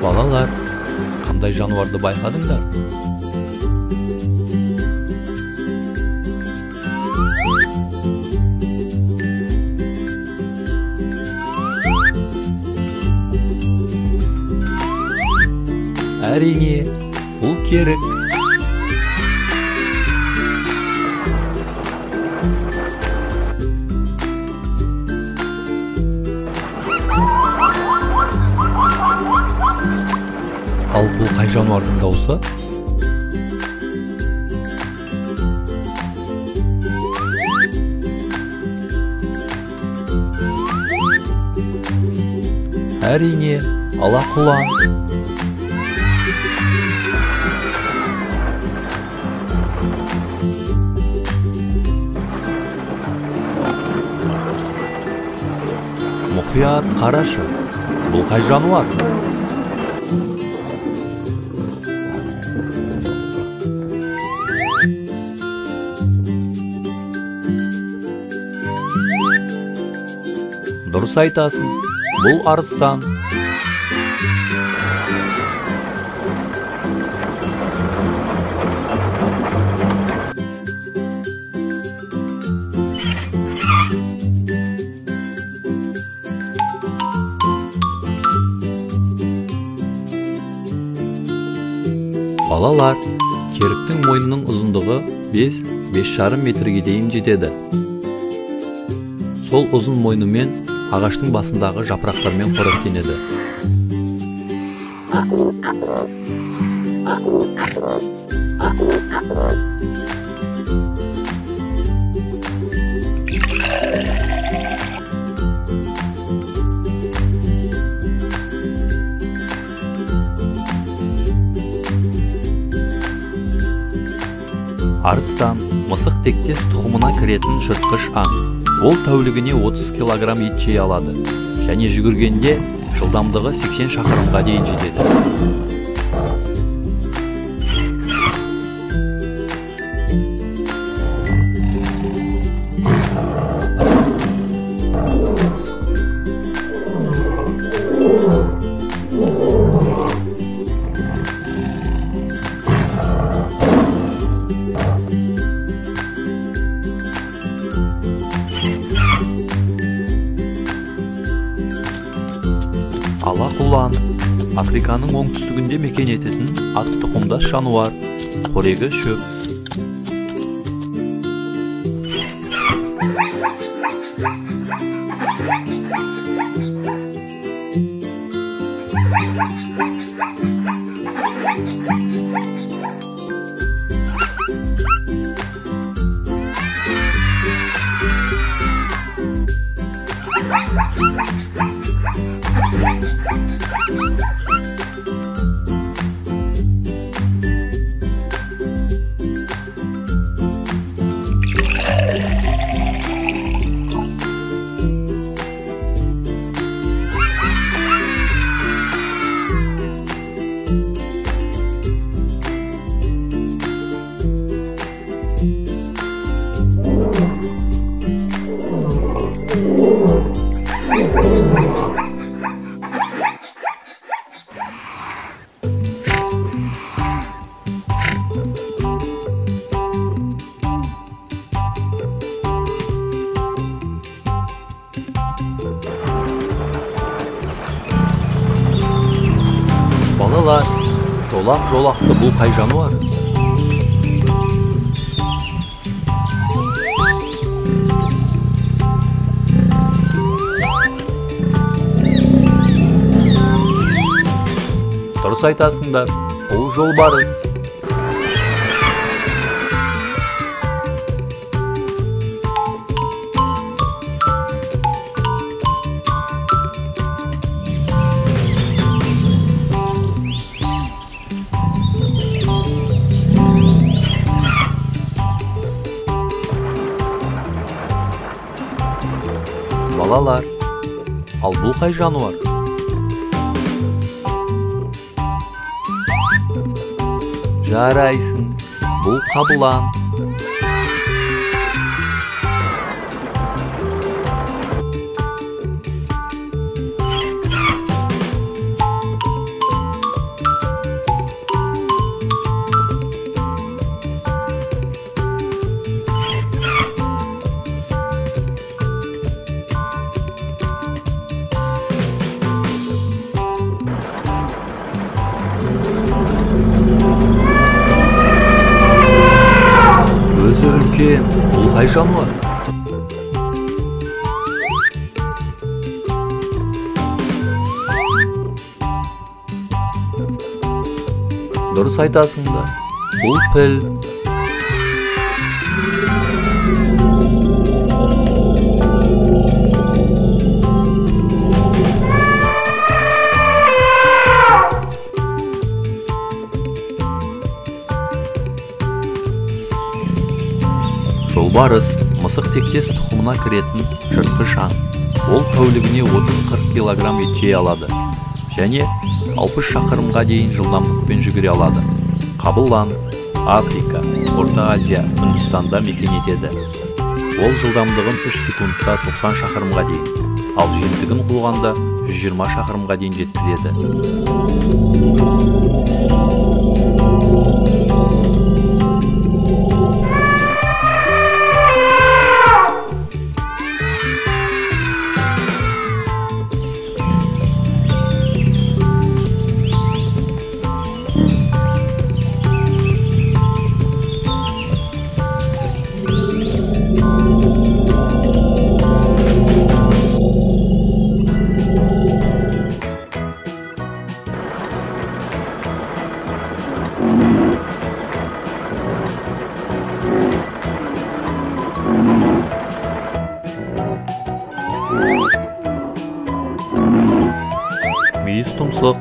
Балалар, кандай жануарды байкадыңдар? Әрине, бул керік. Ал бул кай жануардын дауысы? Әрине, ала кулан. Мухият карашы. Бул кай жануар? Дұрыс айтасың. Бул арыстан. Балалар, керіктің мойнының ұзындығы 5-5,5 метрге дейін жетеді. Сол ұзын мойнымен ағаштың басындағы жапырақтармен қоректенеді. Арыстан мысық тектес тұқымына кіретін жыртқыш аң. Ол тәулігіне 30 килограмм ет жей алады. Және жүгіргенде жылдамдығы 80 шақырымға дейін жетеді. Ала құлан, Африканың оңтүстігінде мекен ететін ат тұқымдас жануар, қорегі шөп. Балалар, жолақ жолақты бұл қай жануар? Дұрыс айтасыңдар, бұл жолбарыс. Балалар, ал бұл қай жануар? Жарайсың, бұл қабылан. Кай жануар? Дұрыс айтасың да. Бұл піл. Жолбарыс мысық тектес тұқымына кіретін жыртқыш аң. Ол тәулігіне 30-40 килограмм ет жей алады және 60 шақырымға дейін жылдамдықпен жүгіре алады. Қабылан, Африка, Орта Азия, Үндістанда мекен етеді. Ол жылдамдығын 3 секундта 90 шақырымға дейін, ал жемтігін қуғанда 120 шақырымға дейін жеткізеді. Мүйіз тұмсық.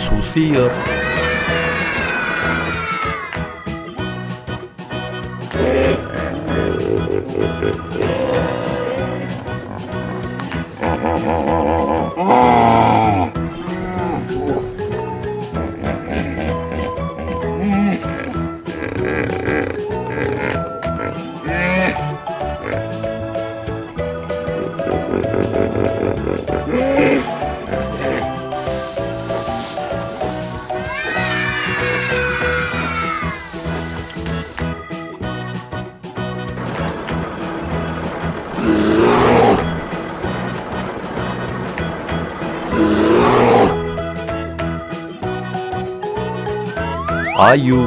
Су сиыр. Аю.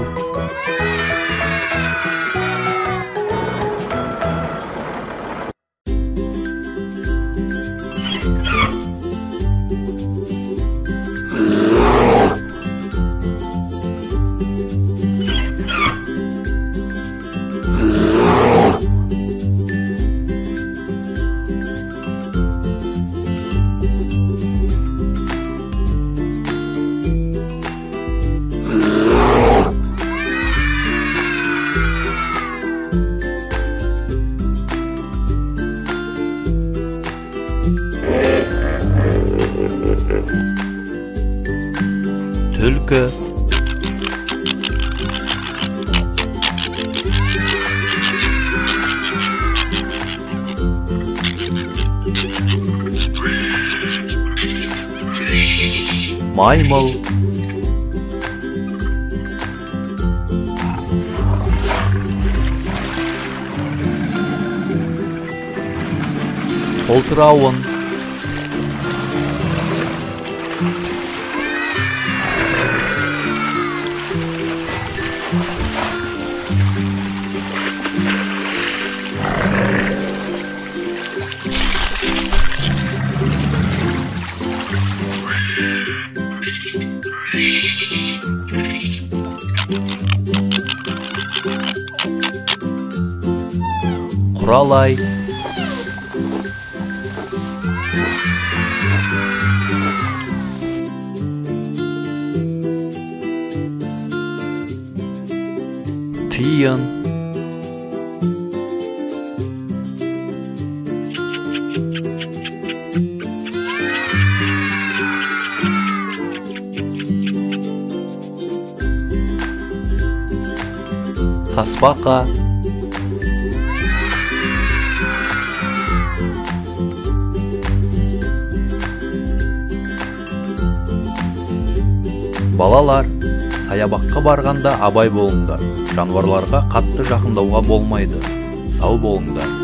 Түлкі. Маймыл. Қолтырауын. Құралай. Тиын. тасбақа. Балалар, саябаққа барғанда абай болыңдар. Жануарларға қатты жақындауға болмайды. Сау болыңдар.